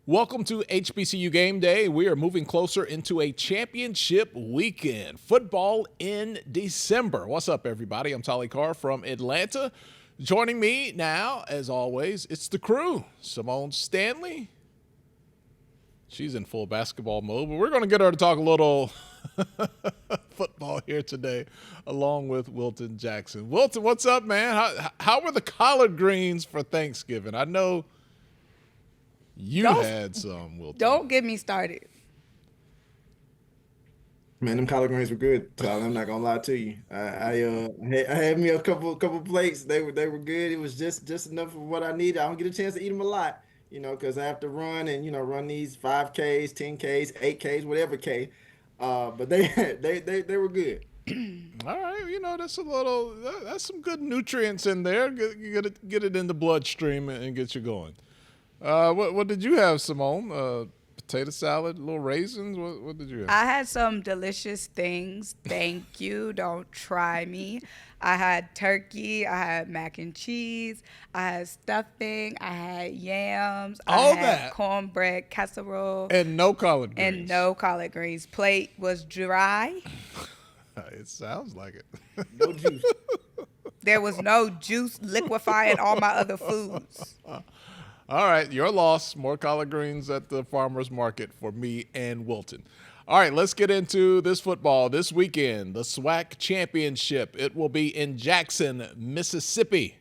Welcome to HBCU Game Day. We are moving closer into a championship weekend. Football in December. What's up, everybody? I'm Tolly from Atlanta. Joining me now, as always, it's the crew. Symone Stanley. She's in full basketball mode, but we're going to get her to talk a little football here today, along with Wilton Jackson. Wilton, what's up, man? How were the collard greens for Thanksgiving? I know you had some, Wilton. Don't get me started. Man, them collard greens were good, Tyler. I'm not gonna lie to you. I had me a couple plates. They were good. It was just enough of what I needed. I don't get a chance to eat them a lot, because I have to run and run these 5Ks, 10Ks, 8Ks, whatever K. But they were good. All right, that's some good nutrients in there. Get it in the bloodstream and get you going. What did you have, Symone? Potato salad, little raisins. What did you have? I had some delicious things. Thank you. Don't try me. I had turkey. I had mac and cheese. I had stuffing. I had yams. All I had that. Cornbread casserole. And no collard greens. And no collard greens. Plate was dry. It sounds like it. No juice. There was no juice liquefying all my other foods. All right, your loss. More collard greens at the farmer's market for me and Wilton. All right, let's get into this football this weekend. The SWAC Championship. It will be in Jackson, Mississippi.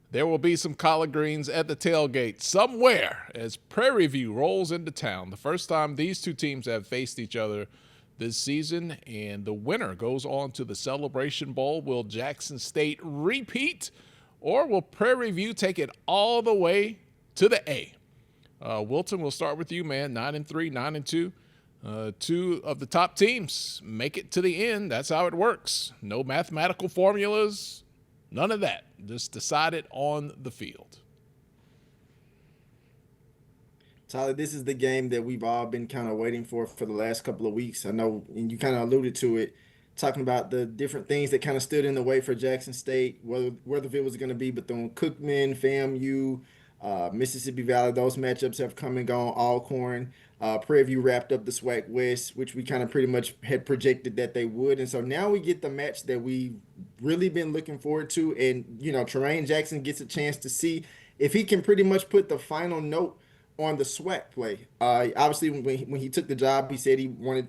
There will be some collard greens at the tailgate somewhere as Prairie View rolls into town. The first time these two teams have faced each other this season, and the winner goes on to the Celebration Bowl. Will Jackson State repeat, or will Prairie View take it all the way to the A? Wilton, we'll start with you, man. 9-3, 9-2. Two of the top teams make it to the end. That's how it works. No mathematical formulas, none of that. Just decided on the field. Tyler, this is the game that we've all been kind of waiting for the last couple of weeks. I know, and you kind of alluded to it, talking about the different things that kind of stood in the way for Jackson State, whether it was going to be between Cookman, FAMU, Mississippi Valley. Those matchups have come and gone. Alcorn, Prairie View wrapped up the SWAC West, which we kind of pretty much had projected that they would. And so now we get the match that we've really been looking forward to. And, Tremaine Jackson gets a chance to see if he can pretty much put the final note on the SWAC play. Obviously, when he took the job, he said he wanted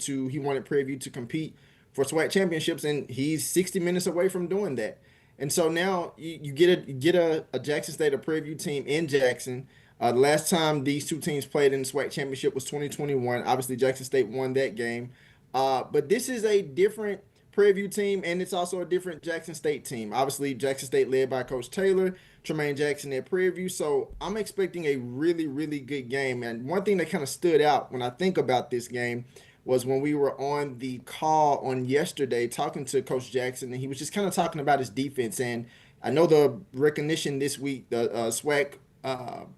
Prairie View to compete for SWAC championships, and he's 60 minutes away from doing that. And so now you get a Jackson State, a Prairie View team in Jackson. The last time these two teams played in the SWAC championship was 2021. Obviously, Jackson State won that game. But this is a different Prairie View team, and it's also a different Jackson State team. Obviously, Jackson State led by Coach Taylor, Tremaine Jackson at Prairie View. So I'm expecting a really, really good game. And one thing that kind of stood out when I think about this game was when we were on the call on yesterday talking to Coach Jackson, and he was just kind of talking about his defense. And I know the recognition this week, the SWAC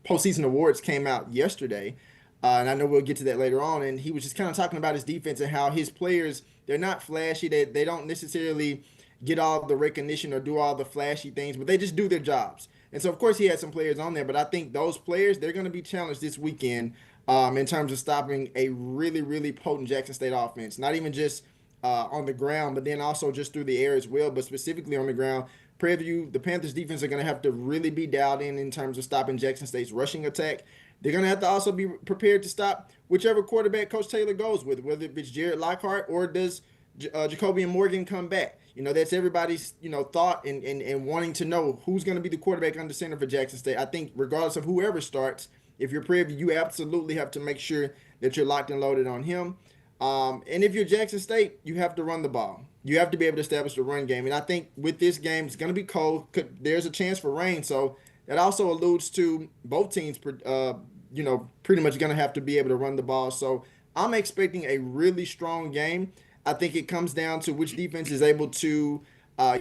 postseason awards came out yesterday, and I know we'll get to that later on. And he was just kind of talking about his defense and how his players, they're not flashy. They don't necessarily get all the recognition or do all the flashy things, but they just do their jobs. And so, of course, he had some players on there, but I think those players, they're going to be challenged this weekend in terms of stopping a really, really potent Jackson State offense. Not even just on the ground, but then also just through the air as well, but specifically on the ground. Prairie View, the Panthers defense are going to have to really be dialed in terms of stopping Jackson State's rushing attack. They're going to have to also be prepared to stop whichever quarterback Coach Taylor goes with, whether it's Jared Lockhart or does Jacobian Morgan come back. That's everybody's, thought and wanting to know who's going to be the quarterback under center for Jackson State. I think regardless of whoever starts, if you're Prairie View, you absolutely have to make sure that you're locked and loaded on him. And if you're Jackson State, you have to run the ball. You have to be able to establish the run game. And I think with this game, it's going to be cold. There's a chance for rain. So that also alludes to both teams, pretty much going to have to be able to run the ball. So I'm expecting a really strong game. I think it comes down to which defense is able to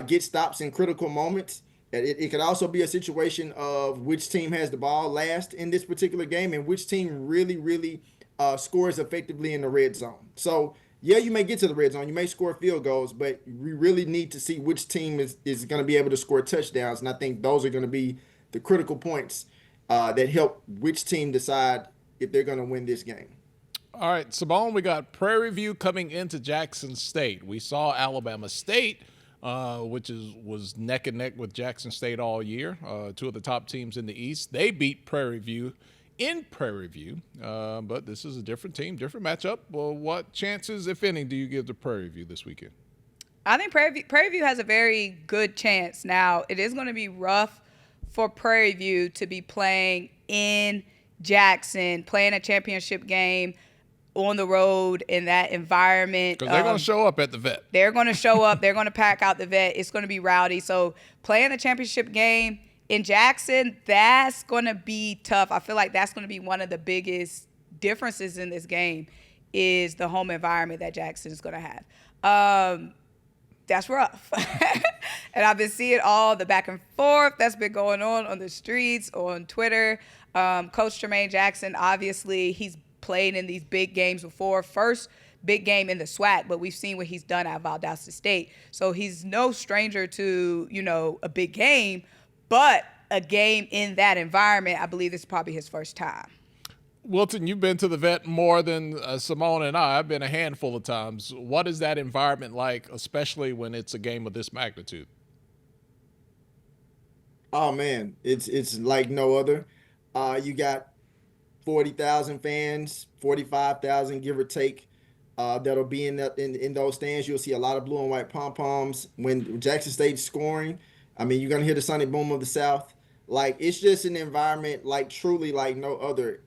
get stops in critical moments. It could also be a situation of which team has the ball last in this particular game and which team really, really scores effectively in the red zone. So, yeah, you may get to the red zone. You may score field goals, but we really need to see which team is going to be able to score touchdowns. And I think those are going to be the critical points that help which team decide if they're going to win this game. All right, Symone, we got Prairie View coming into Jackson State. We saw Alabama State, which was neck and neck with Jackson State all year, two of the top teams in the East. They beat Prairie View in Prairie View, but this is a different team, different matchup. Well, what chances, if any, do you give to Prairie View this weekend? I think Prairie View has a very good chance. Now, it is going to be rough for Prairie View to be playing in Jackson, playing a championship game on the road in that environment. Because they're going to show up at the Vet. They're going to show up. They're going to pack out the Vet. It's going to be rowdy. So playing a championship game in Jackson, that's going to be tough. I feel like that's going to be one of the biggest differences in this game is the home environment that Jackson is going to have. That's rough. And I've been seeing all the back and forth that's been going on the streets, on Twitter. Coach Tremaine Jackson, obviously, he's played in these big games before. First big game in the SWAC, but we've seen what he's done at Valdosta State. So he's no stranger to, a big game, but a game in that environment, I believe this is probably his first time. Wilton, you've been to the Vet more than Symone and I. I've been a handful of times. What is that environment like, especially when it's a game of this magnitude? Oh man, it's like no other. You got 40,000 fans, 45,000 give or take, that'll be in those stands. You'll see a lot of blue and white pom-poms when Jackson State's scoring. I mean, you're gonna hear the sonic boom of the South. Like, it's just an environment like truly like no other.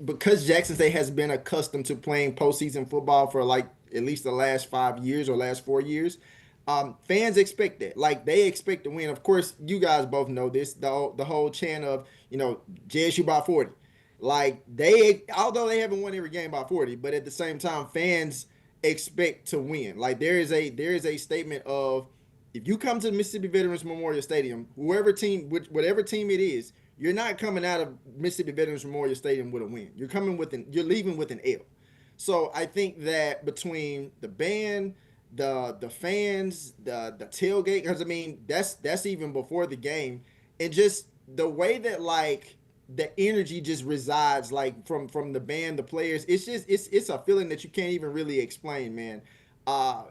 Because Jackson State has been accustomed to playing postseason football for like at least the last 5 years or last 4 years, fans expect that. Like, they expect to win. Of course, you guys both know this. The whole chant of JSU by 40. Like, although they haven't won every game by 40, but at the same time, fans expect to win. Like, there is a statement of, if you come to Mississippi Veterans Memorial Stadium, whatever team it is, you're not coming out of Mississippi Veterans Memorial Stadium with a win. You're leaving with an L. So I think that between the band, the fans, the tailgate, because I mean that's even before the game, and just the way that like the energy just resides like from the band, the players. It's a feeling that you can't even really explain, man.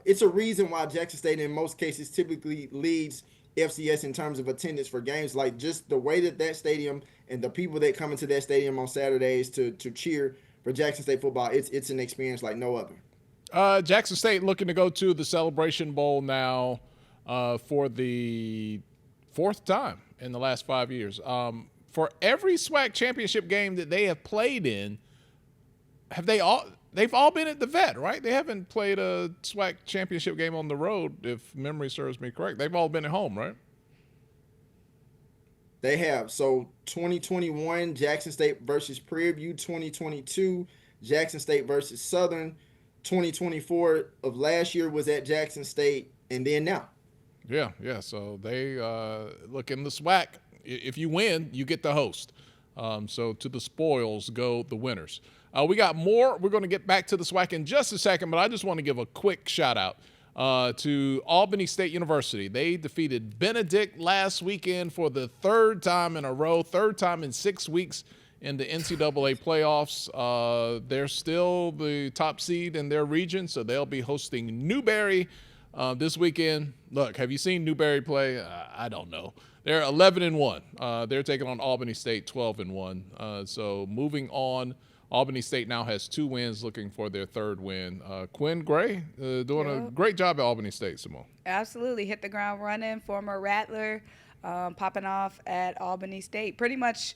It's a reason why Jackson State in most cases typically leads FCS in terms of attendance for games. Like, just the way that stadium and the people that come into that stadium on Saturdays to cheer for Jackson State football, it's an experience like no other. Jackson State looking to go to the Celebration Bowl now for the fourth time in the last 5 years. For every SWAC championship game that they have played in, they've all been at the Vet, right? They haven't played a SWAC championship game on the road, if memory serves me correct. They've all been at home, right? They have. So 2021, Jackson State versus Prairie View. 2022, Jackson State versus Southern. 2024 of last year was at Jackson State, and then now. Yeah. So they look in the SWAC. If you win, you get the host. So to the spoils go the winners. We got more. We're going to get back to the SWAC in just a second, but I just want to give a quick shout out to Albany State University. They defeated Benedict last weekend for the third time in a row, third time in 6 weeks in the NCAA playoffs. They're still the top seed in their region, so they'll be hosting Newberry this weekend. Look, have you seen Newberry play? I don't know. They're 11-1. They're taking on Albany State 12-1. So moving on, Albany State now has 2 wins, looking for their third win. Quinn Gray doing a great job at Albany State, Symone. Absolutely. Hit the ground running. Former Rattler, popping off at Albany State. Pretty much,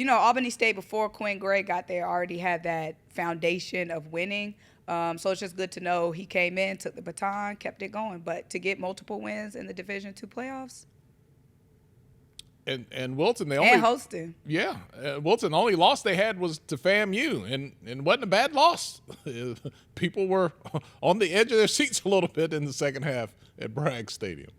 Albany State, before Quinn Gray got there, already had that foundation of winning. So it's just good to know he came in, took the baton, kept it going. But to get multiple wins in the Division II playoffs. And Wilton, hosting. Yeah, Wilton, the only loss they had was to FAMU, and wasn't a bad loss. People were on the edge of their seats a little bit in the second half at Bragg Stadium.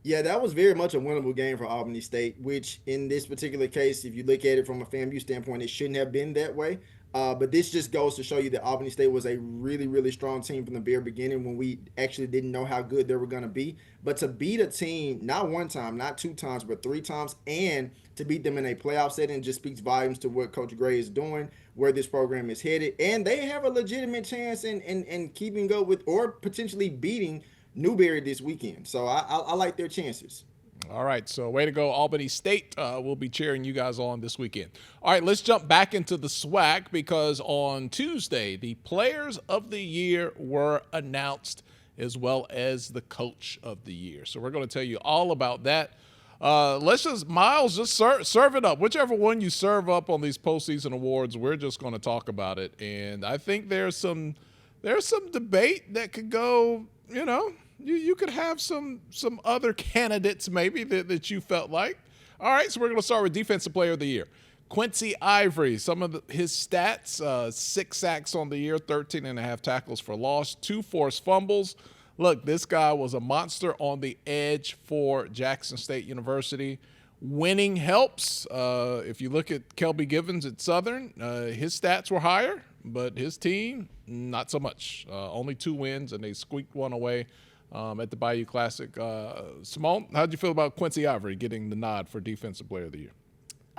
Yeah, that was very much a winnable game for Albany State, which in this particular case, if you look at it from a FAMU standpoint, it shouldn't have been that way. But this just goes to show you that Albany State was a really, really strong team from the very beginning when we actually didn't know how good they were going to be. But to beat a team, not one time, not two times, but three times, and to beat them in a playoff setting just speaks volumes to what Coach Gray is doing, where this program is headed. And they have a legitimate chance in keeping up with or potentially beating Newberry this weekend. So I like their chances. All right, so way to go, Albany State. We'll be cheering you guys on this weekend. All right, let's jump back into the SWAC because on Tuesday, the Players of the Year were announced as well as the Coach of the Year. So we're going to tell you all about that. Miles, just serve it up. Whichever one you serve up on these postseason awards, we're just going to talk about it. And I think there's some debate that could go, you could have some other candidates maybe that you felt like. All right, so we're going to start with Defensive Player of the Year. Quincy Ivory, some of his stats, 6 sacks on the year, 13.5 tackles for loss, 2 forced fumbles. Look, this guy was a monster on the edge for Jackson State University. Winning helps. If you look at Kelby Givens at Southern, his stats were higher, but his team, not so much. Only 2 wins, and they squeaked one away at the Bayou Classic. Symone, how'd you feel about Quincy Ivory getting the nod for Defensive Player of the Year?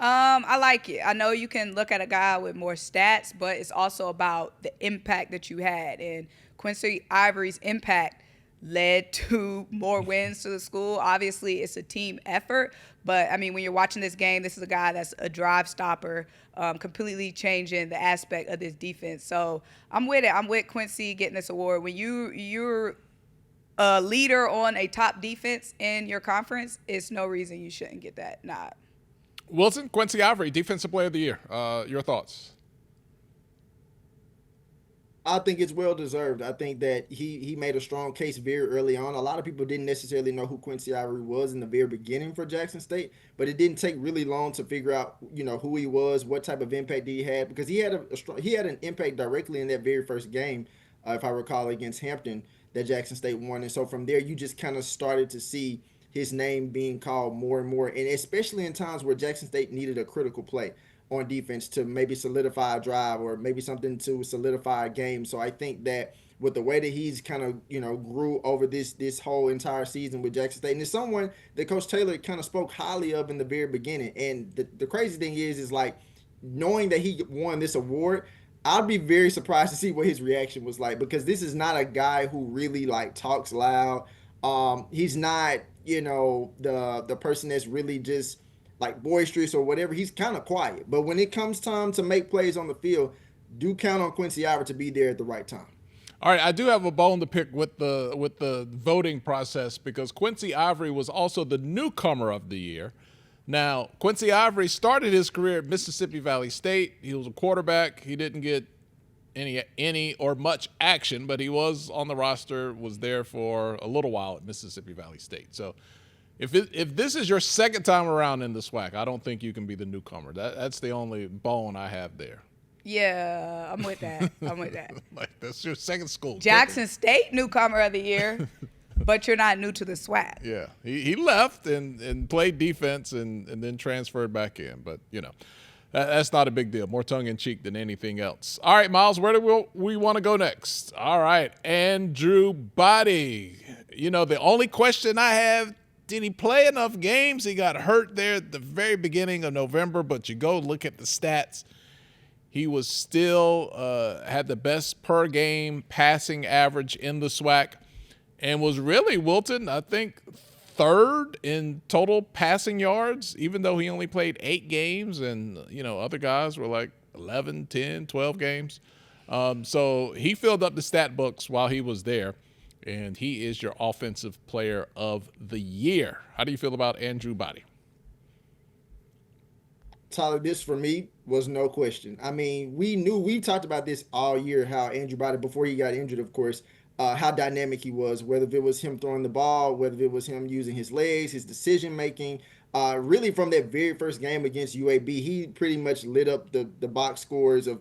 I like it. I know you can look at a guy with more stats, but it's also about the impact that you had. And Quincy Ivory's impact led to more wins to the school. Obviously, it's a team effort. But, I mean, when you're watching this game, this is a guy that's a drive stopper, completely changing the aspect of this defense. So I'm with it. I'm with Quincy getting this award. When you're a leader on a top defense in your conference, it's no reason you shouldn't get that nod. Wilton, Quincy Ivory, Defensive Player of the Year. Your thoughts? I think it's well deserved. I think that he made a strong case very early on. A lot of people didn't necessarily know who Quincy Ivory was in the very beginning for Jackson State, but it didn't take really long to figure out, who he was, what type of impact he had, because he had he had an impact directly in that very first game, if I recall, against Hampton that Jackson State won. And so from there, you just kind of started to see his name being called more and more, and especially in times where Jackson State needed a critical play on defense to maybe solidify a drive or maybe something to solidify a game. So I think that with the way that he's kind of, grew over this whole entire season with Jackson State, and it's someone that Coach Taylor kind of spoke highly of in the very beginning. And the crazy thing is like knowing that he won this award, I'd be very surprised to see what his reaction was like, because this is not a guy who really like talks loud. He's not, the person that's really just like boisterous or whatever. He's kind of quiet. But when it comes time to make plays on the field, do count on Quincy Ivory to be there at the right time. All right, I do have a bone to pick with the voting process because Quincy Ivory was also the newcomer of the year. Now, Quincy Ivory started his career at Mississippi Valley State. He was a quarterback. He didn't get any or much action, but he was on the roster, was there for a little while at Mississippi Valley State. So if this is your second time around in the SWAC, I don't think you can be the newcomer. That's the only bone I have there. Yeah, I'm with that. Like, that's your second school. Jackson State newcomer of the year, but you're not new to the SWAC. Yeah, he left and played defense and then transferred back in. But, that's not a big deal. More tongue-in-cheek than anything else. All right, Miles, where do we want to go next? All right, Andrew Body. The only question I have, did he play enough games? He got hurt there at the very beginning of November, but you go look at the stats. He was still had the best per game passing average in the SWAC and was really, Wilton, I think, third in total passing yards, even though he only played 8 games and, other guys were like 11, 10, 12 games. So he filled up the stat books while he was there, and he is your Offensive Player of the Year. How do you feel about Andrew Body? Tyler, this for me was no question. I mean, we talked about this all year, how Andrew Body, before he got injured, of course, how dynamic he was, whether it was him throwing the ball, whether it was him using his legs, his decision-making. Really from that very first game against UAB, he pretty much lit up the box scores of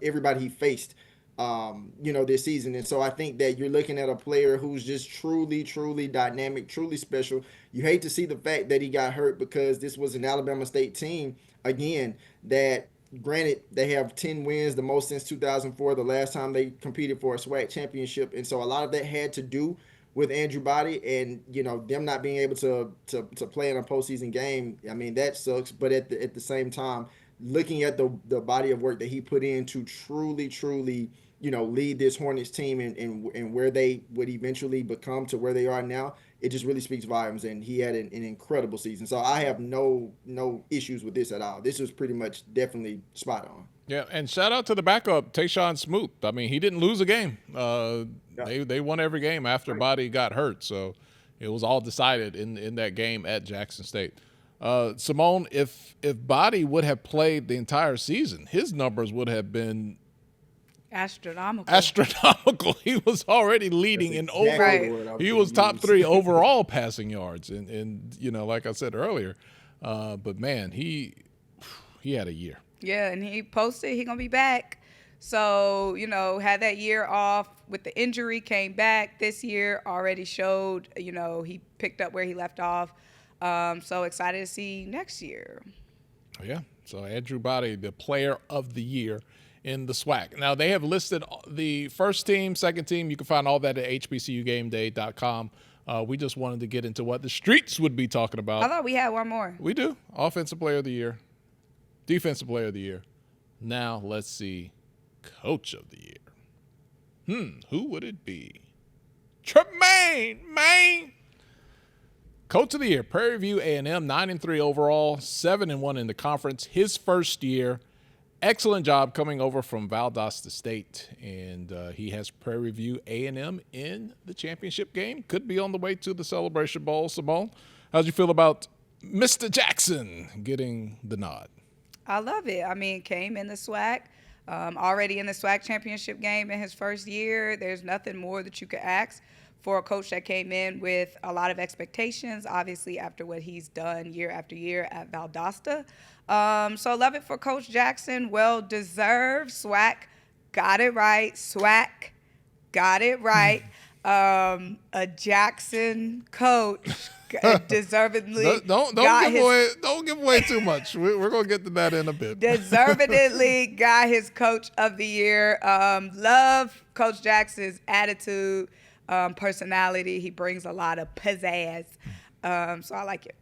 everybody he faced, this season. And so I think that you're looking at a player who's just truly, truly dynamic, truly special. You hate to see the fact that he got hurt because this was an Alabama State team, again, that Granted, they have 10 wins, the most since 2004, the last time they competed for a SWAC championship. And so a lot of that had to do with Andrew Body and, them not being able to play in a postseason game. I mean, that sucks. But at the same time, looking at the body of work that he put in to truly, lead this Hornets team and where they would eventually become to where they are now, it just really speaks volumes. And he had an incredible season. So I have no issues with this at all. This was pretty much definitely spot on. Yeah, and shout out to the backup, Tayshawn Smoot. I mean, he didn't lose a game. They won every game after Body got hurt. So it was all decided in that game at Jackson State. Symone, if Body would have played the entire season, his numbers would have been astronomical. He was already leading in He was top 3 overall passing yards, and like I said earlier. But man, he had a year. Yeah, and he posted he gonna be back. So had that year off with the injury, came back this year, already showed he picked up where he left off. So excited to see next year. Oh, yeah. So Andrew Body, the player of the year in the SWAC. Now, they have listed the first team, second team. You can find all that at HBCUGameday.com. We just wanted to get into what the streets would be talking about. I thought we had one more. We do. Offensive player of the year, defensive player of the year. Now, let's see. Coach of the year. Who would it be? Tremaine, man. Coach of the year, Prairie View A&M, 9-3 overall, 7-1 in the conference. His first year, excellent job coming over from Valdosta State, and he has Prairie View A&M in the championship game. Could be on the way to the Celebration Bowl. Symone, how'd you feel about Mr. Jackson getting the nod? I love it. I mean, came in the SWAC, already in the SWAC championship game in his first year. There's nothing more that you could ask for a coach that came in with a lot of expectations, obviously, after what he's done year after year at Valdosta. So love it for Coach Jackson. Well-deserved. SWAC got it right. SWAC got it right. A Jackson coach deservedly don't give away too much. We're gonna get to that in a bit. Deservedly got his coach of the year. Love Coach Jackson's attitude, personality. He brings a lot of pizzazz. So I like it.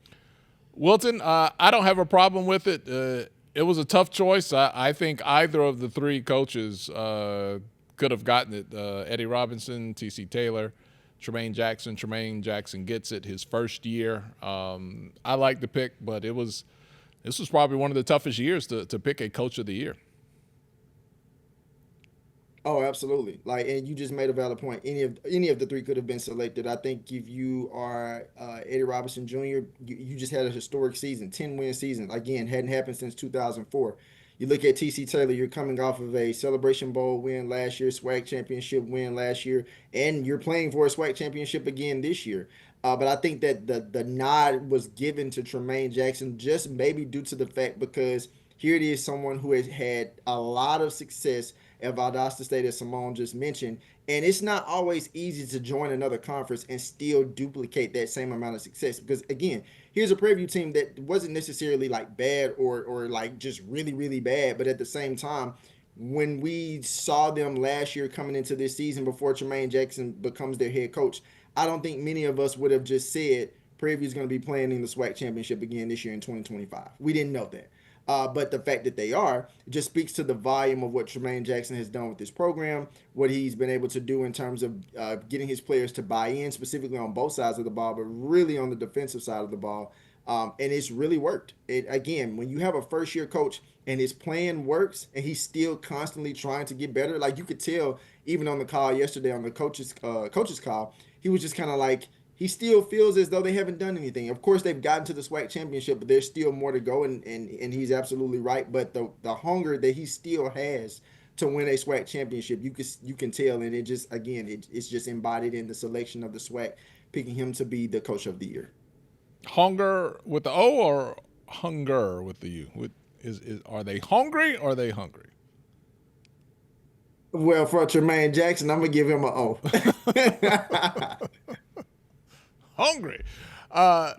Wilton, I don't have a problem with it. It was a tough choice. I think either of the 3 coaches could have gotten it. Eddie Robinson, T.C. Taylor, Tremaine Jackson. Tremaine Jackson gets it his first year. I like the pick, but this was probably one of the toughest years to pick a coach of the year. Oh, absolutely. And you just made a valid point. Any of the 3 could have been selected. I think if you are Eddie Robinson Jr., you just had a historic season, 10-win season. Again, hadn't happened since 2004. You look at T.C. Taylor, you're coming off of a Celebration Bowl win last year, SWAC Championship win last year, and you're playing for a SWAC Championship again this year. But I think that the nod was given to Tremaine Jackson just maybe due to the fact because here it is, someone who has had a lot of success at Valdosta State, as Symone just mentioned. And it's not always easy to join another conference and still duplicate that same amount of success. Because, again, here's a Prairie View team that wasn't necessarily bad or just really, really bad. But at the same time, when we saw them last year coming into this season before Tremaine Jackson becomes their head coach, I don't think many of us would have just said Prairie View is going to be playing in the SWAC Championship again this year in 2025. We didn't know that. But the fact that they are just speaks to the volume of what Tremaine Jackson has done with this program, what he's been able to do in terms of getting his players to buy in, specifically on both sides of the ball, but really on the defensive side of the ball. And it's really worked. Again, when you have a first-year coach and his plan works and he's still constantly trying to get better, you could tell even on the call yesterday on the coach's call, he was just kind of he still feels as though they haven't done anything. Of course, they've gotten to the SWAC championship, but there's still more to go, and he's absolutely right. But the hunger that he still has to win a SWAC championship, you can tell, and it just it's just embodied in the selection of the SWAC, picking him to be the coach of the year. Hunger with the O or hunger with the U? Are they hungry or are they hungry? Well, for Tremaine Jackson, I'm gonna give him an O. Hungry.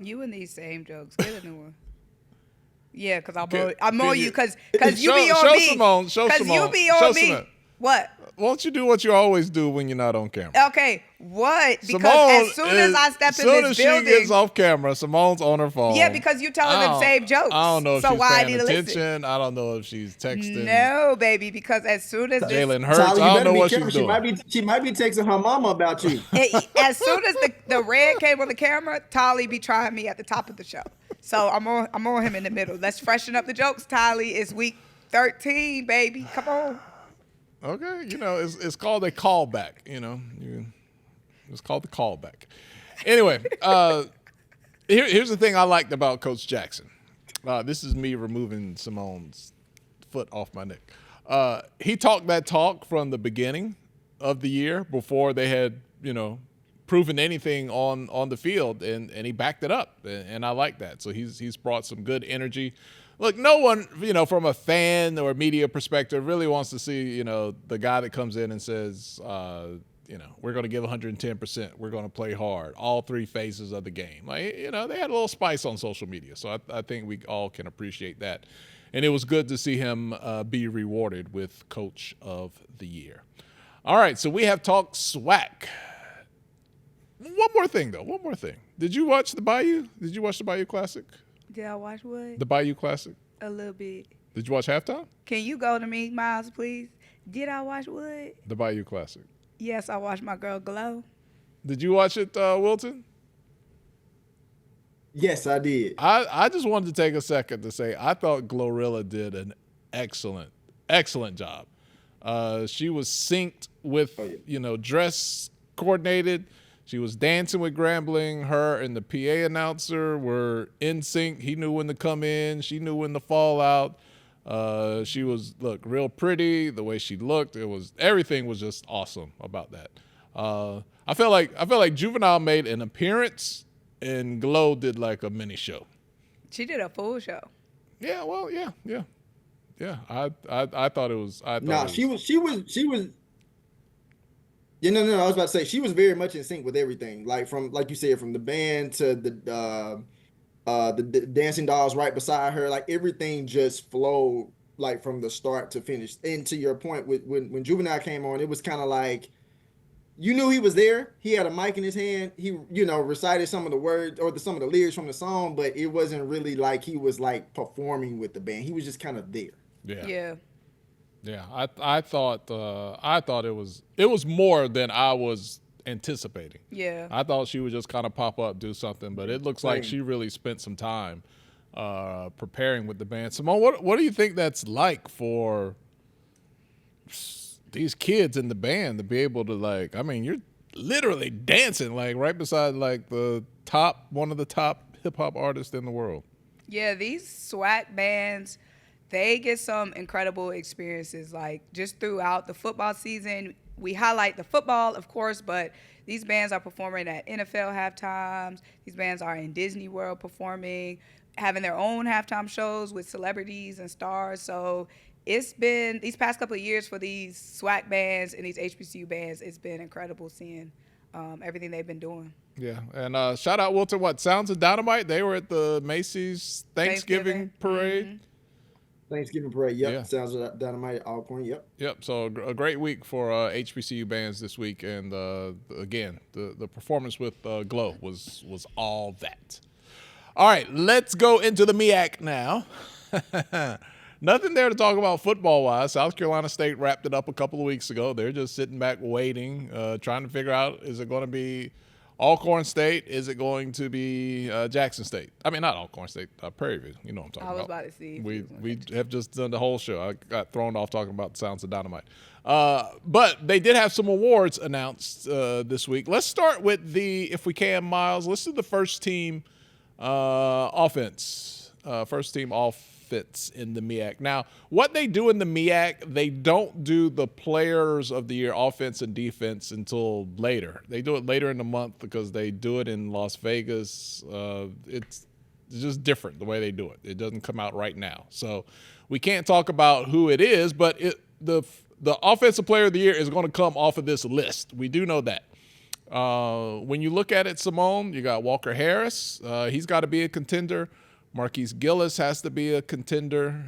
You and these same jokes. Get a new one. Yeah, because Can I'm on you- you because you be on show me. Symone, show Because you Symone, be show on me. Symone. What? Why don't you do what you always do when you're not on camera? Okay, what? Because Symone as soon as I step as in soon this as she building, gets off camera, Simone's on her phone. yeah, because you telling them same jokes. I don't know if so she's why I paying need to attention. listen? I don't know if she's texting. No, baby, because as soon as Jalen this, Hurts. Tyler, you I don't better know be what careful. she's doing. She might be texting her mama about you. as soon as the red came on the camera, Tolly be trying me at the top of the show. So I'm on him in the middle. Let's freshen up the jokes, Tolly. It's week 13, baby. Come on. Okay, it's called a callback. It's called the callback. Anyway, here's the thing I liked about Coach Jackson. This is me removing Simone's foot off my neck. He talked that talk from the beginning of the year before they had, proven anything on the field, and he backed it up, and I like that. So he's brought some good energy. Look, no one, from a fan or media perspective, really wants to see, the guy that comes in and says, we're going to give 110%. We're going to play hard. All three phases of the game. They had a little spice on social media. So I think we all can appreciate that. And it was good to see him be rewarded with Coach of the Year. All right, so we have talked SWAC. One more thing. Did you watch the Bayou? Did you watch the Bayou Classic? Did I watch what? The Bayou Classic? A little bit. Did you watch halftime? Can you go to me, Miles, please? Did I watch what? The Bayou Classic. Yes, I watched my girl Glow. Did you watch it, Wilton? Yes, I did. I just wanted to take a second to say I thought Glorilla did an excellent job. She was synced with, dress coordinated. She was dancing with Grambling. Her and the PA announcer were in sync. He knew when to come in. She knew when to fall out. She was, real pretty. The way she looked, everything was just awesome about that. I felt like Juvenile made an appearance and Glow did like a mini show. She did a full show. Yeah, well, yeah. I thought it was. She was. Yeah, no. I was about to say she was very much in sync with everything. Like you said, from the band to the dancing dolls right beside her. Like everything just flowed like from the start to finish. And to your point, when Juvenile came on, it was kind of like you knew he was there. He had a mic in his hand. He recited some of the words or some of the lyrics from the song, but it wasn't really like he was like performing with the band. He was just kind of there. Yeah. Yeah, I thought it was more than I was anticipating. Yeah. I thought she would just kind of pop up, do something, but it looks like she really spent some time preparing with the band. Symone, what do you think that's like for these kids in the band to be able to you're literally dancing right beside one of the top hip hop artists in the world. Yeah, these SWAC bands, they get some incredible experiences, just throughout the football season. We highlight the football, of course, but these bands are performing at NFL halftimes. These bands are in Disney World performing, having their own halftime shows with celebrities and stars. So it's been, these past couple of years for these SWAC bands and these HBCU bands, it's been incredible seeing everything they've been doing. Yeah, and shout out Wilton, Sounds of Dynamite. They were at the Macy's Thanksgiving Parade. Mm-hmm. Thanksgiving parade, yep. Yeah. Sounds of Dynamite, all point, yep. Yep. So a great week for HBCU bands this week, and again, the performance with Glow was all that. All right, let's go into the MEAC now. Nothing there to talk about football-wise. South Carolina State wrapped it up a couple of weeks ago. They're just sitting back waiting, trying to figure out, is it going to be Alcorn State? Is it going to be Jackson State? I mean, not Alcorn State, Prairie View. You know what I'm talking about. I was about to see. We have just done the whole show. I got thrown off talking about Sounds of Dynamite. But they did have some awards announced this week. Let's start with if we can, Miles, let's do the first team offense. First team offense in the MEAC. Now, what they do in the MEAC, they don't do the players of the year offense and defense until later. They do it later in the month because they do it in Las Vegas. It's just different the way they do it. It doesn't come out right now. So we can't talk about who it is, but the offensive player of the year is going to come off of this list. We do know that. When you look at it, Symone, you got Walker Harris. He's got to be a contender. Marquise Gillis has to be a contender.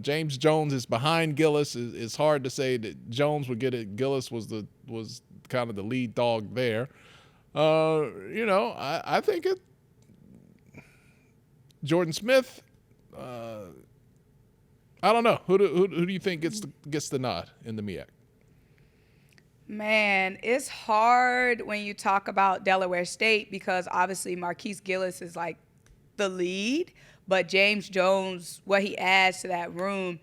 James Jones is behind Gillis. It's hard to say that Jones would get it. Gillis was kind of the lead dog there. I think it. Jordan Smith. I don't know. Who do you think gets the nod in the MEAC? Man, it's hard when you talk about Delaware State because obviously Marquise Gillis is like the lead, but James Jones, what he adds to that room,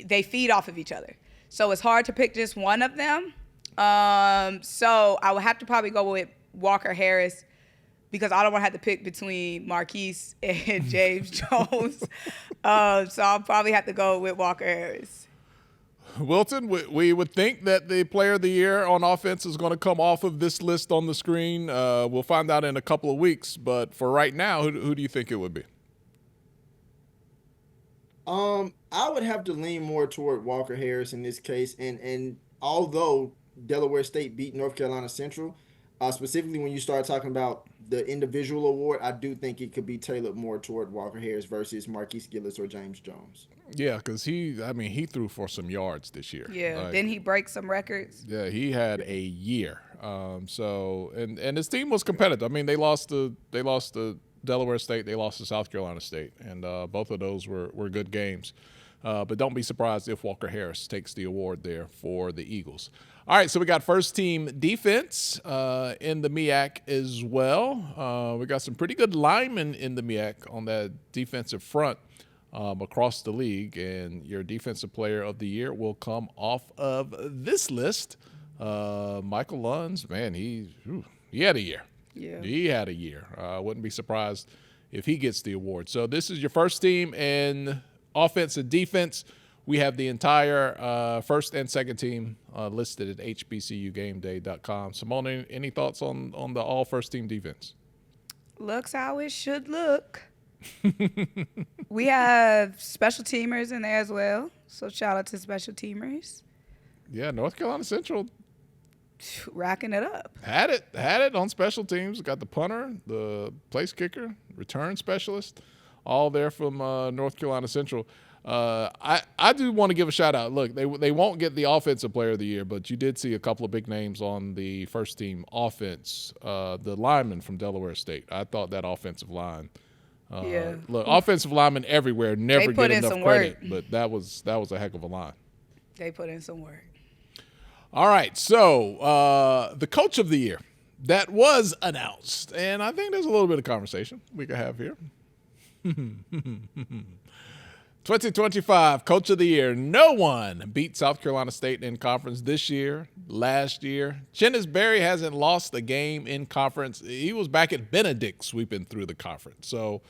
they feed off of each other. So it's hard to pick just one of them. So I would have to probably go with Walker Harris because I don't want to have to pick between Marquise and James Jones. So I'll probably have to go with Walker Harris. Wilton, we would think that the player of the year on offense is going to come off of this list on the screen. We'll find out in a couple of weeks. But for right now, who do you think it would be? I would have to lean more toward Walker Harris in this case. And although Delaware State beat North Carolina Central, specifically when you start talking about the individual award, I do think it could be tailored more toward Walker Harris versus Marquise Gillis or James Jones. Yeah, because he threw for some yards this year. Yeah, didn't he break some records? Yeah, he had a year. And his team was competitive. I mean, they lost to Delaware State, they lost to South Carolina State, and both of those were good games. But don't be surprised if Walker Harris takes the award there for the Eagles. All right, so we got first team defense in the MEAC as well. We got some pretty good linemen in the MEAC on that defensive front across the league, and your defensive player of the year will come off of this list. Michael Lunds, man, he had a year. Yeah. He had a year. Wouldn't be surprised if he gets the award. So this is your first team in offense and defense. We have the entire first and second team listed at HBCUGameday.com. Symone, any thoughts on the all first team defense? Looks how it should look. We have special teamers in there as well. So shout out to special teamers. Yeah, North Carolina Central racking it up. Had it on special teams. Got the punter, the place kicker, return specialist, all there from North Carolina Central. I do want to give a shout out. Look, they won't get the offensive player of the year, but you did see a couple of big names on the first team offense. The lineman from Delaware State. I thought that offensive line. Look, offensive linemen everywhere never get enough credit, but that was a heck of a line. They put in some work. All right, so the coach of the year that was announced, and I think there's a little bit of conversation we could have here. 2025 Coach of the Year. No one beat South Carolina State in conference this year, last year. Chennis Berry hasn't lost a game in conference. He was back at Benedict sweeping through the conference. So,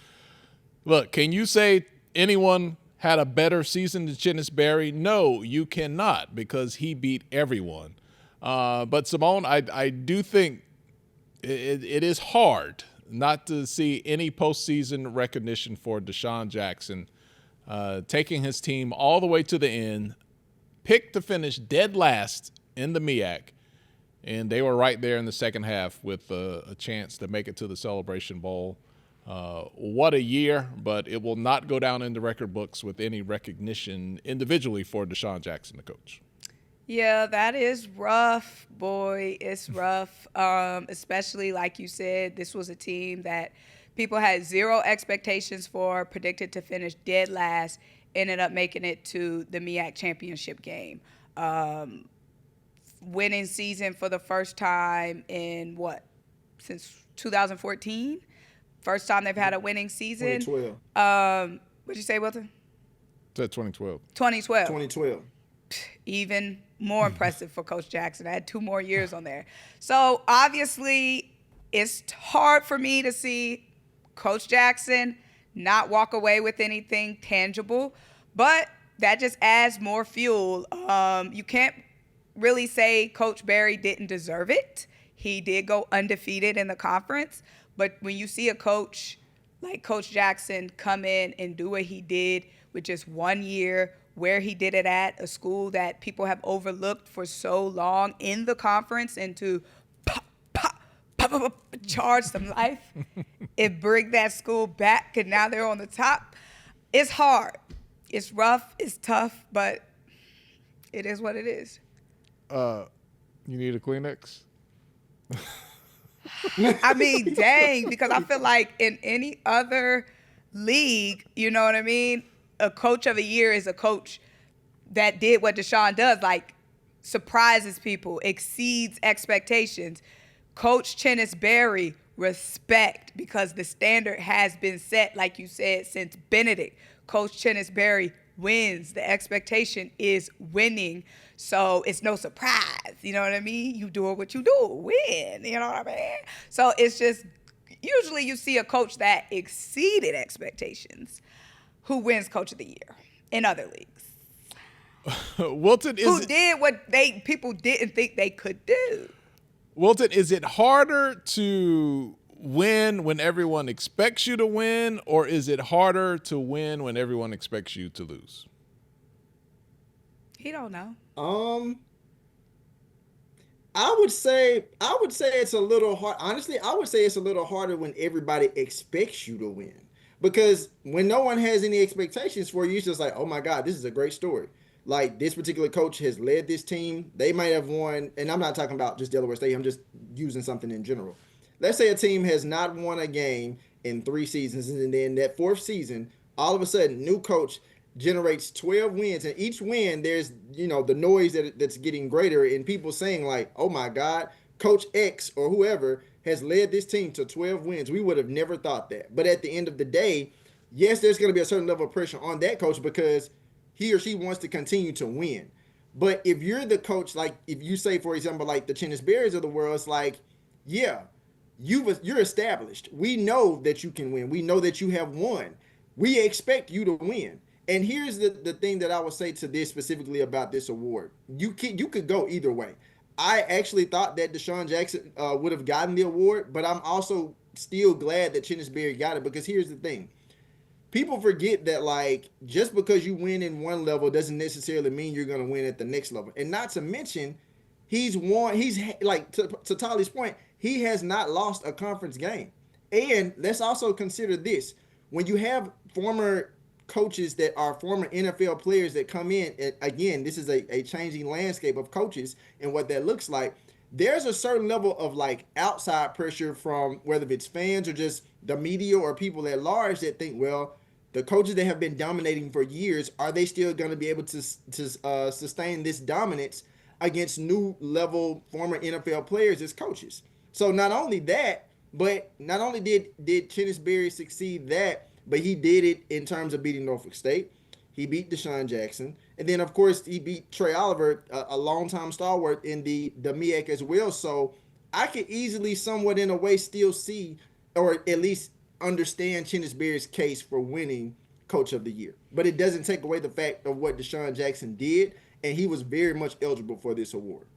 look, can you say anyone had a better season than Chennis Berry? No, you cannot, because he beat everyone. But, Symone, I do think it is hard not to see any postseason recognition for Deshaun Jackson. Taking his team all the way to the end, picked to finish dead last in the MEAC, and they were right there in the second half with a chance to make it to the Celebration Bowl. What a year, but it will not go down in the record books with any recognition individually for Deshaun Jackson, the coach. Yeah, that is rough, boy. It's rough, especially like you said, this was a team that people had zero expectations for, predicted to finish dead last, ended up making it to the MEAC Championship game. Winning season for the first time in since 2014? First time they've had a winning season. 2012. What'd you say, Wilton? Said 2012. 2012. 2012. Even more impressive for Coach Jackson. I had 2 more years on there. So obviously it's hard for me to see Coach Jackson not walk away with anything tangible, but that just adds more fuel. You can't really say Coach Berry didn't deserve it. He did go undefeated in the conference, but when you see a coach like Coach Jackson come in and do what he did with just 1 year, where he did it at, a school that people have overlooked for so long in the conference, and to pop charge some life and bring that school back, and now they're on the top. It's hard. It's rough. It's tough, but it is what it is. You need a Kleenex? I mean, dang, because I feel like in any other league, you know what I mean? A coach of the year is a coach that did what Deshaun does, like surprises people, exceeds expectations. Coach Chennis Berry, respect, because the standard has been set, like you said, since Benedict. Coach Chennis Berry wins. The expectation is winning. So it's no surprise. You know what I mean? You do what you do, win. You know what I mean? So it's just, usually you see a coach that exceeded expectations who wins Coach of the Year in other leagues. Wilton, who did what people didn't think they could do. Wilton, is it harder to win when everyone expects you to win, or is it harder to win when everyone expects you to lose? He don't know. I would say it's a little hard. Honestly, I would say it's a little harder when everybody expects you to win. Because when no one has any expectations for you, it's just like, oh my God, this is a great story. Like, this particular coach has led this team. They might have won, and I'm not talking about just Delaware State. I'm just using something in general. Let's say a team has not won a game in 3 seasons, and then that 4th season, all of a sudden, new coach generates 12 wins, and each win, there's, the noise that's getting greater, and people saying like, oh my God, Coach X or whoever has led this team to 12 wins. We would have never thought that. But at the end of the day, yes, there's going to be a certain level of pressure on that coach because he or she wants to continue to win. But if you're the coach, like if you say, for example, like the Chennis Berries of the world, it's like, yeah, you're established. We know that you can win. We know that you have won. We expect you to win. And here's the thing that I would say to this specifically about this award. You could go either way. I actually thought that Deshaun Jackson would have gotten the award, but I'm also still glad that Chennis Berry got it, because here's the thing. People forget that, like, just because you win in one level doesn't necessarily mean you're going to win at the next level. And not to mention, he's won. He's like, to Tolly's point, he has not lost a conference game. And let's also consider this. When you have former coaches that are former NFL players that come in, again, this is a changing landscape of coaches and what that looks like. There's a certain level of like outside pressure from whether it's fans or just the media or people at large that think, well, the coaches that have been dominating for years, are they still going to be able to sustain this dominance against new level former NFL players as coaches? So not only that, but not only did Chennis Berry succeed that, but he did it in terms of beating Norfolk State. He beat Deshaun Jackson. And then, of course, he beat Trey Oliver, a longtime stalwart in the MEAC as well. So I could easily somewhat in a way still see, or at least understand, Chennis Berry's case for winning Coach of the Year. But it doesn't take away the fact of what Deshaun Jackson did, and he was very much eligible for this award.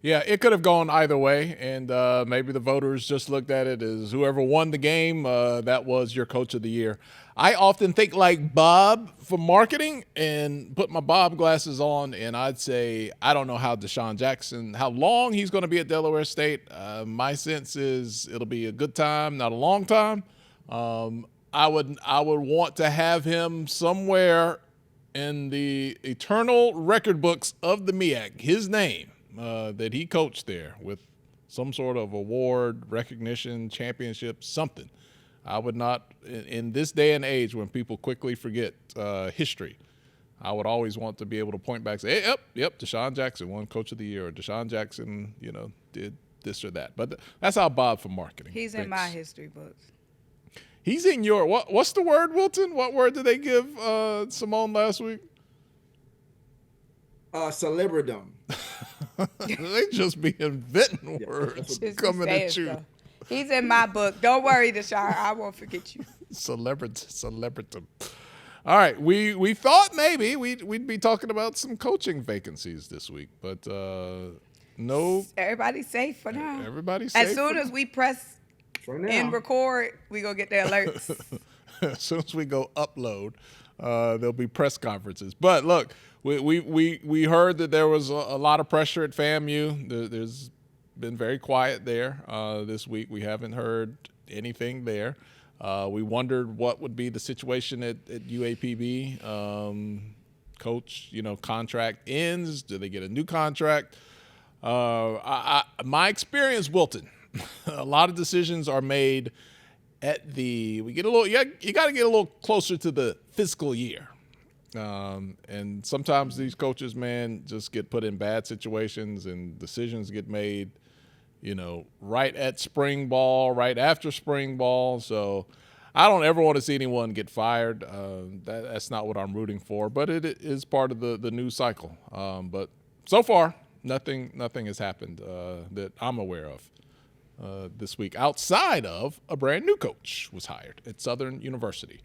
Yeah, it could have gone either way, and maybe the voters just looked at it as whoever won the game, that was your Coach of the Year. I often think like Bob for marketing and put my Bob glasses on, and I'd say I don't know how Deshaun Jackson, how long he's going to be at Delaware State. My sense is it'll be a good time, not a long time. I would want to have him somewhere in the eternal record books of the MEAC, his name. That he coached there with some sort of award, recognition, championship, something. I would not, in this day and age when people quickly forget history, I would always want to be able to point back and say, hey, yep, Deshaun Jackson won Coach of the Year, or Deshaun Jackson, did this or that. But that's how Bob for marketing. He's in my history books. He's in your, what's the word, Wilton? What word did they give Symone last week? Celebridom. They just be inventing words coming at you. Stuff. He's in my book. Don't worry, Deshaun. I won't forget you. Celebrity. All right, we thought maybe we'd be talking about some coaching vacancies this week, but no. Everybody's safe for now. Everybody's safe. As soon as we press and record, we gonna get the alerts. As soon as we go upload, there'll be press conferences. But look, we heard that there was a lot of pressure at FAMU. There's been very quiet there this week. We haven't heard anything there. We wondered what would be the situation at UAPB. Coach, contract ends. Do they get a new contract? My experience, Wilton, a lot of decisions are made you got to get a little closer to the fiscal year. And sometimes these coaches, man, just get put in bad situations and decisions get made, right at spring ball, right after spring ball. So I don't ever want to see anyone get fired. That's not what I'm rooting for, but it is part of the news cycle. But so far, nothing has happened that I'm aware of this week outside of a brand new coach was hired at Southern University.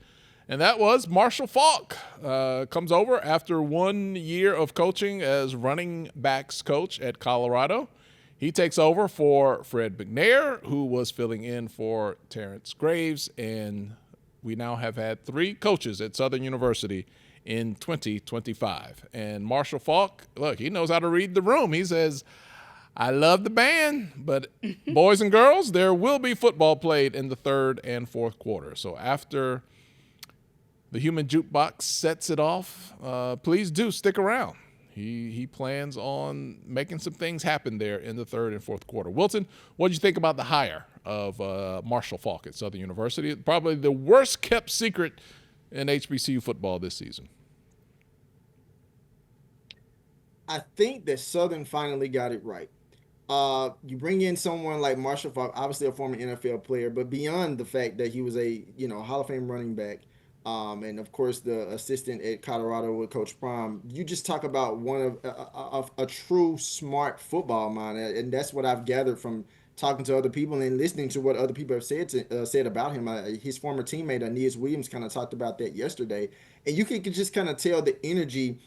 And that was Marshall Faulk. Comes over after 1 year of coaching as running backs coach at Colorado. He takes over for Fred McNair, who was filling in for Terrence Graves, and we now have had 3 coaches at Southern University in 2025. And Marshall Faulk, look, he knows how to read the room. He says, I love the band, but boys and girls, there will be football played in the 3rd and 4th quarter. So after the human jukebox sets it off, please do stick around. He plans on making some things happen there in the 3rd and 4th quarter. Wilton, what did you think about the hire of Marshall Faulk at Southern University? Probably the worst kept secret in HBCU football this season. I think that Southern finally got it right. You bring in someone like Marshall Faulk, obviously a former NFL player, but beyond the fact that he was a Hall of Fame running back, and of course the assistant at Colorado with Coach Prime, you just talk about one of a true smart football mind, and that's what I've gathered from talking to other people and listening to what other people have said about him. His former teammate Aeneas Williams kind of talked about that yesterday, and you could just kind of tell the energy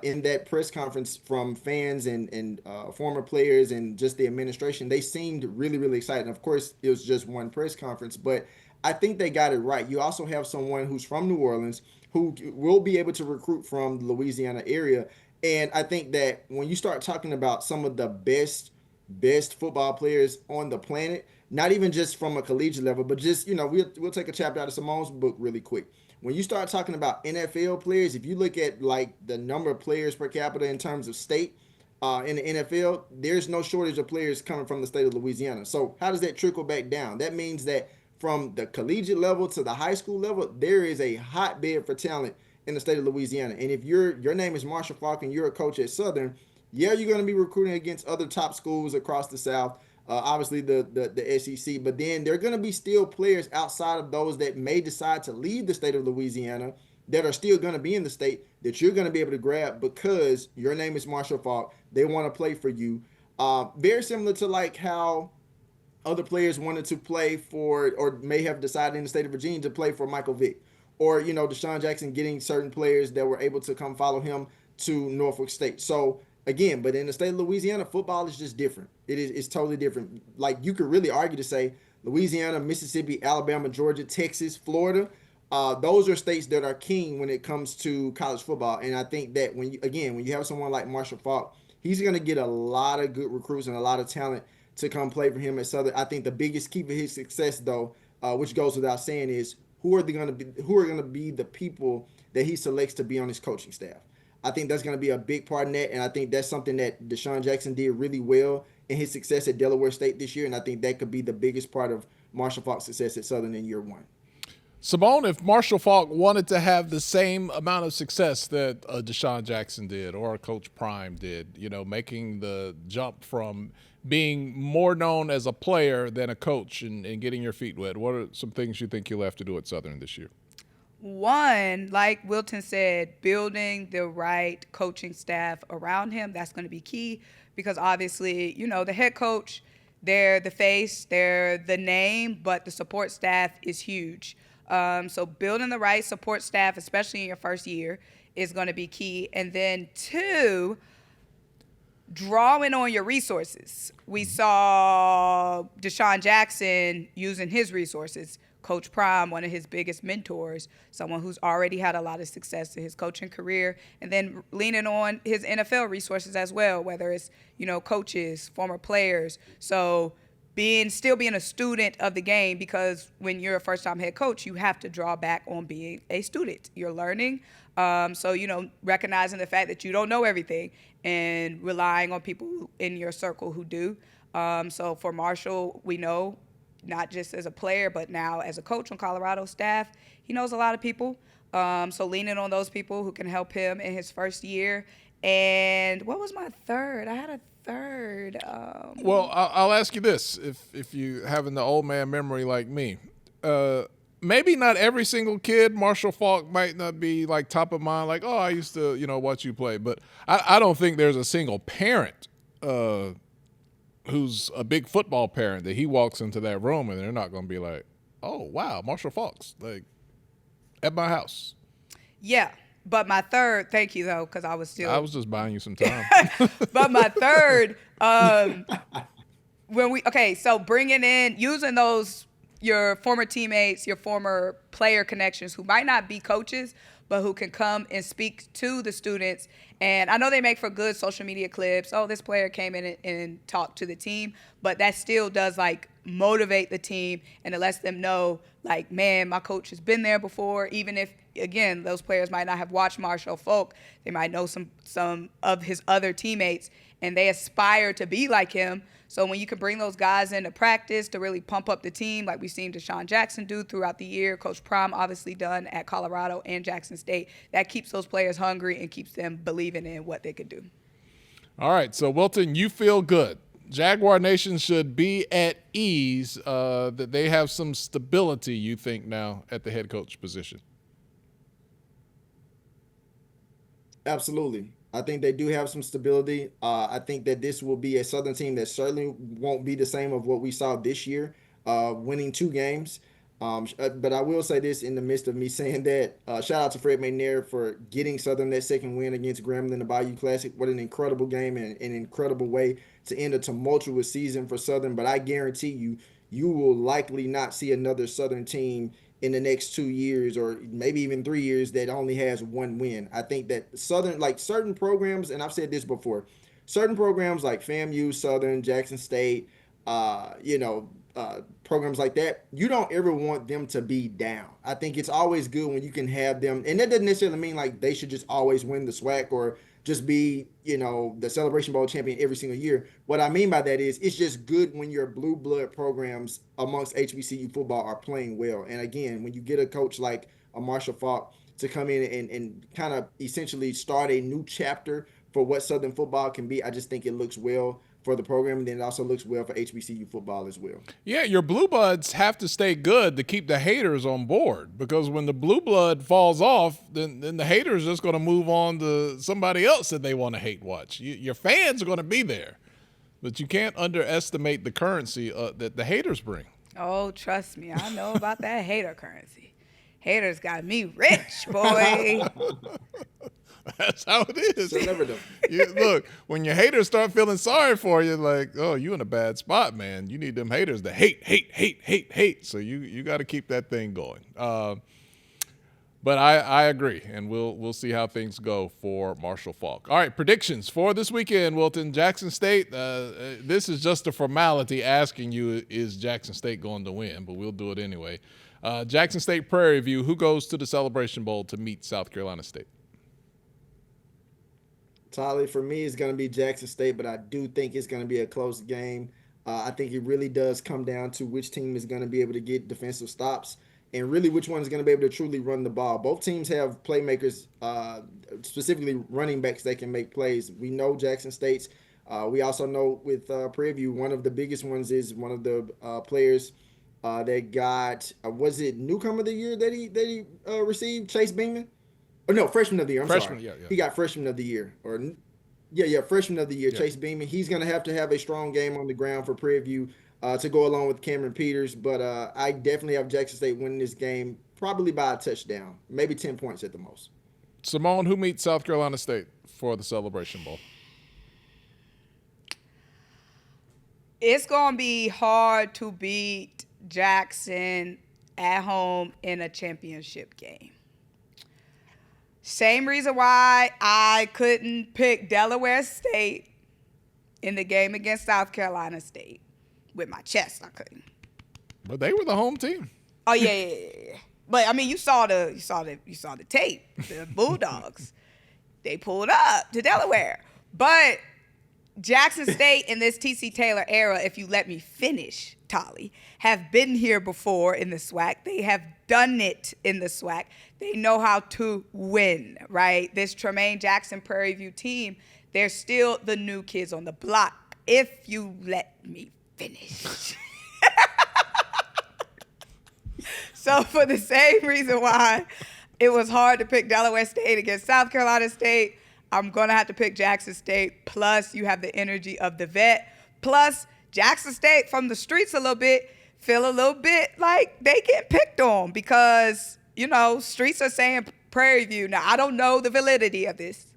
in that press conference from fans and former players and just the administration. They seemed really, really excited. And of course, it was just one press conference, but I think they got it right. You also have someone who's from New Orleans who will be able to recruit from the Louisiana area. And I think that when you start talking about some of the best football players on the planet, not even just from a collegiate level, but just, we'll take a chapter out of Symone's book really quick. When you start talking about NFL players, if you look at like the number of players per capita in terms of state in the NFL, there's no shortage of players coming from the state of Louisiana. So how does that trickle back down? That means that from the collegiate level to the high school level, there is a hotbed for talent in the state of Louisiana. And if your name is Marshall Faulk and you're a coach at Southern, you're going to be recruiting against other top schools across the South, obviously the SEC, but then there are going to be still players outside of those that may decide to leave the state of Louisiana that are still going to be in the state that you're going to be able to grab because your name is Marshall Faulk. They want to play for you. Very similar to like how other players wanted to play for, or may have decided in the state of Virginia to play for Michael Vick, or, Deshaun Jackson getting certain players that were able to come follow him to Norfolk State. So again, but in the state of Louisiana, football is just different. It's totally different. Like you could really argue to say Louisiana, Mississippi, Alabama, Georgia, Texas, Florida, those are states that are king when it comes to college football. And I think that when you have someone like Marshall Faulk, he's going to get a lot of good recruits and a lot of talent to come play for him at Southern. I think the biggest key for his success, though, which goes without saying, is who are going to be the people that he selects to be on his coaching staff. I think that's going to be a big part in that, and I think that's something that Deshaun Jackson did really well in his success at Delaware State this year, and I think that could be the biggest part of Marshall Faulk's success at Southern in year one. Symone, if Marshall Faulk wanted to have the same amount of success that Deshaun Jackson did or Coach Prime did, making the jump from being more known as a player than a coach and getting your feet wet, what are some things you think you'll have to do at Southern this year? One, like Wilton said, building the right coaching staff around him, that's going to be key because obviously, the head coach, they're the face, they're the name, but the support staff is huge. So building the right support staff, especially in your first year, is going to be key. And then 2, drawing on your resources. We saw Deshaun Jackson using his resources. Coach Prime, one of his biggest mentors, someone who's already had a lot of success in his coaching career, and then leaning on his NFL resources as well, whether it's, coaches, former players. So still being a student of the game, because when you're a first-time head coach, you have to draw back on being a student. You're learning. So, recognizing the fact that you don't know everything and relying on people in your circle who do. So for Marshall, we know, not just as a player, but now as a coach on Colorado staff, he knows a lot of people. So leaning on those people who can help him in his first year. And what was my third? I had a third. Well, I'll ask you this: if you having the old man memory like me, maybe not every single kid, Marshall Faulk might not be like top of mind. Like, oh, I used to, watch you play, but I don't think there's a single parent who's a big football parent that he walks into that room and they're not going to be like, oh wow, Marshall Faulk's like at my house. Yeah. But my third, thank you though, because I was just buying you some time. But my third, so bringing in, using your former teammates, your former player connections who might not be coaches, but who can come and speak to the students. And I know they make for good social media clips. Oh, this player came in and talked to the team, but that still does motivate the team, and it lets them know, man, my coach has been there before. Even if, again, those players might not have watched Marshall Faulk, they might know some of his other teammates, and they aspire to be like him. So when you can bring those guys into practice to really pump up the team, like we've seen Deshaun Jackson do throughout the year, Coach Prime obviously done at Colorado and Jackson State, that keeps those players hungry and keeps them believing in what they could do. All right, so Wilton, you feel good. Jaguar Nation should be at ease that they have some stability, you think, now at the head coach position. Absolutely. I think they do have some stability. I think that this will be a Southern team that certainly won't be the same of what we saw this year, winning 2 games. But I will say this in the midst of me saying that, shout out to Fred McNair for getting Southern that second win against Grambling in the Bayou Classic. What an incredible game and an incredible way to end a tumultuous season for Southern. But I guarantee you will likely not see another Southern team in the next 2 years or maybe even 3 years that only has 1 win. I think that Southern, like certain programs, and I've said this before, certain programs like FAMU, Southern, Jackson State, programs like that, you don't ever want them to be down. I think it's always good when you can have them, and that doesn't necessarily mean like they should just always win the SWAC or just be, the Celebration Bowl champion every single year. What I mean by that is it's just good when your blue blood programs amongst HBCU football are playing well. And again, when you get a coach like a Marshall Faulk to come in and kind of essentially start a new chapter for what Southern football can be, I just think it looks well for the program, and then it also looks well for HBCU football as well. Yeah, your blue bloods have to stay good to keep the haters on board, because when the blue blood falls off, then the haters are just going to move on to somebody else that they want to hate watch. Your fans are going to be there, but you can't underestimate the currency that the haters bring. Oh, trust me, I know about that hater currency. Haters got me rich, boy. That's how it is. Celebrity. Look, when your haters start feeling sorry for you, like, oh, you in a bad spot, man. You need them haters to hate. So you got to keep that thing going. But I agree, and we'll see how things go for Marshall Faulk. All right, predictions for this weekend, Wilton. Jackson State, this is just a formality asking you, is Jackson State going to win? But we'll do it anyway. Jackson State, Prairie View, who goes to the Celebration Bowl to meet South Carolina State? Tolly, for me, it's going to be Jackson State, but I do think it's going to be a close game. I think it really does come down to which team is going to be able to get defensive stops and really which one is going to be able to truly run the ball. Both teams have playmakers, specifically running backs that can make plays. We know Jackson State's. We also know with Prairie View, one of the biggest ones is one of the players that got, was it newcomer of the year that he received, Chase Beeman? Oh, no, freshman of the year. Sorry. Yeah. He got freshman of the year. Freshman of the year, yeah. Chase Beeman. He's going to have a strong game on the ground for Prairie View to go along with Cameron Peters. But I definitely have Jackson State winning this game, probably by a touchdown, maybe 10 points at the most. Symone, who meets South Carolina State for the Celebration Bowl? It's going to be hard to beat Jackson at home in a championship game. Same reason why I couldn't pick Delaware State in the game against South Carolina State. With my chest, I couldn't. But they were the home team. Oh yeah. But I mean, you saw the tape. The Bulldogs, they pulled up to Delaware. But Jackson State in this TC Taylor era, if you let me finish, Tolly, have been here before in the SWAC. They have done it in the SWAC. They know how to win, right? This Tremaine Jackson Prairie View team, they're still the new kids on the block, if you let me finish. So for the same reason why it was hard to pick Delaware State against South Carolina State, I'm going to have to pick Jackson State. Plus, you have the energy of the vet. Plus, Jackson State from the streets a little bit feel a little bit like they get picked on because, you know, streets are saying Prairie View. Now, I don't know the validity of this,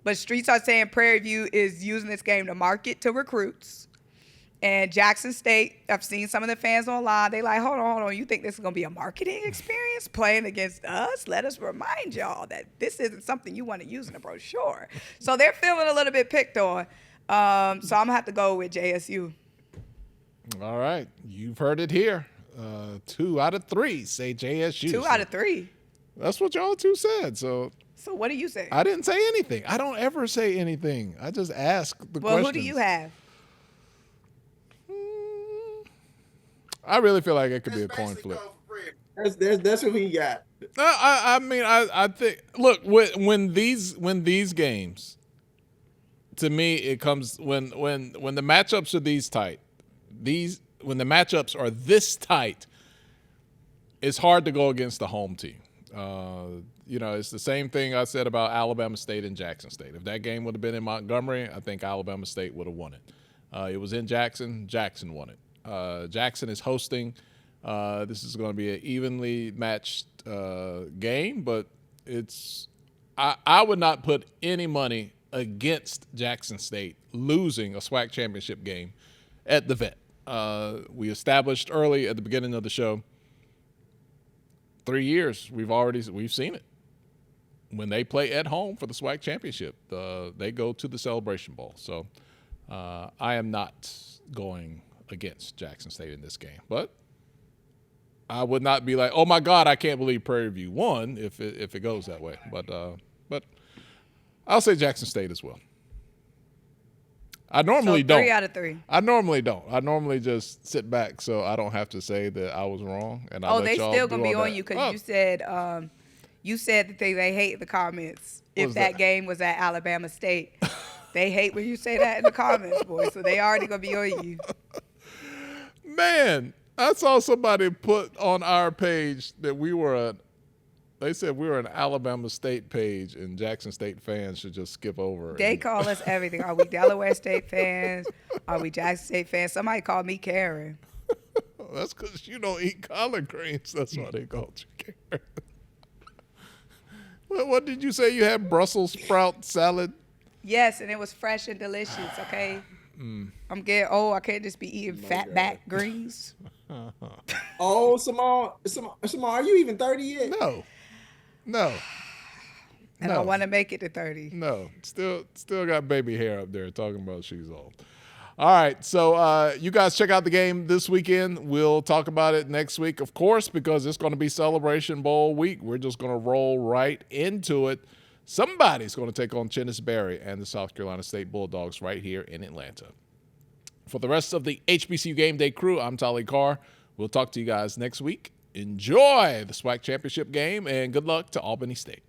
but streets are saying Prairie View is using this game to market to recruits. And Jackson State, I've seen some of the fans online. They like, hold on. You think this is going to be a marketing experience playing against us? Let us remind y'all that this isn't something you want to use in a brochure. So they're feeling a little bit picked on. So I'm going to have to go with JSU. All right. You've heard it here. 2 out of 3 say JSU. 2 out of 3. That's what y'all two said. So what do you say? I didn't say anything. I don't ever say anything. I just ask the questions. Well, who do you have? I really feel like it could be a coin flip. That's what we got. I mean, I think. Look, when these games, to me, it comes when the matchups are these tight. When the matchups are this tight, it's hard to go against the home team. You know, it's the same thing I said about Alabama State and Jackson State. If that game would have been in Montgomery, I think Alabama State would have won it. It was in Jackson. Jackson won it. Jackson is hosting. This is going to be an evenly matched game, but I would not put any money against Jackson State losing a SWAC championship game at the vet. We established early at the beginning of the show, 3 years, we've seen it. When they play at home for the SWAC championship, they go to the Celebration Bowl. So I am not going against Jackson State in this game, but I would not be like, oh my God, I can't believe Prairie View won if it goes that way. But I'll say Jackson State as well. I normally don't. 3 out of 3. I normally don't. I normally just sit back so I don't have to say that I was wrong. And I they still gonna be on you because you said that they hate the comments if that game was at Alabama State. They hate when you say that in the comments, boy. So they already gonna be on you. Man, I saw somebody put on our page that they said we were an Alabama State page and Jackson State fans should just skip over. They call us everything. Are we Delaware State fans? Are we Jackson State fans? Somebody called me Karen. That's because you don't eat collard greens. That's why they called you Karen. What did you say? You had Brussels sprout salad? Yes, and it was fresh and delicious, okay? I'm getting old. I can't just be eating fat back greens. Oh, Symone, are you even 30 yet? No. And I want to make it to 30. No. Still got baby hair up there talking about she's old. All right, so you guys check out the game this weekend. We'll talk about it next week, of course, because it's going to be Celebration Bowl week. We're just going to roll right into it. Somebody's going to take on Chennis-Berry and the South Carolina State Bulldogs right here in Atlanta. For the rest of the HBCU Game Day crew, I'm Tolly Carr. We'll talk to you guys next week. Enjoy the SWAC Championship game, and good luck to Albany State.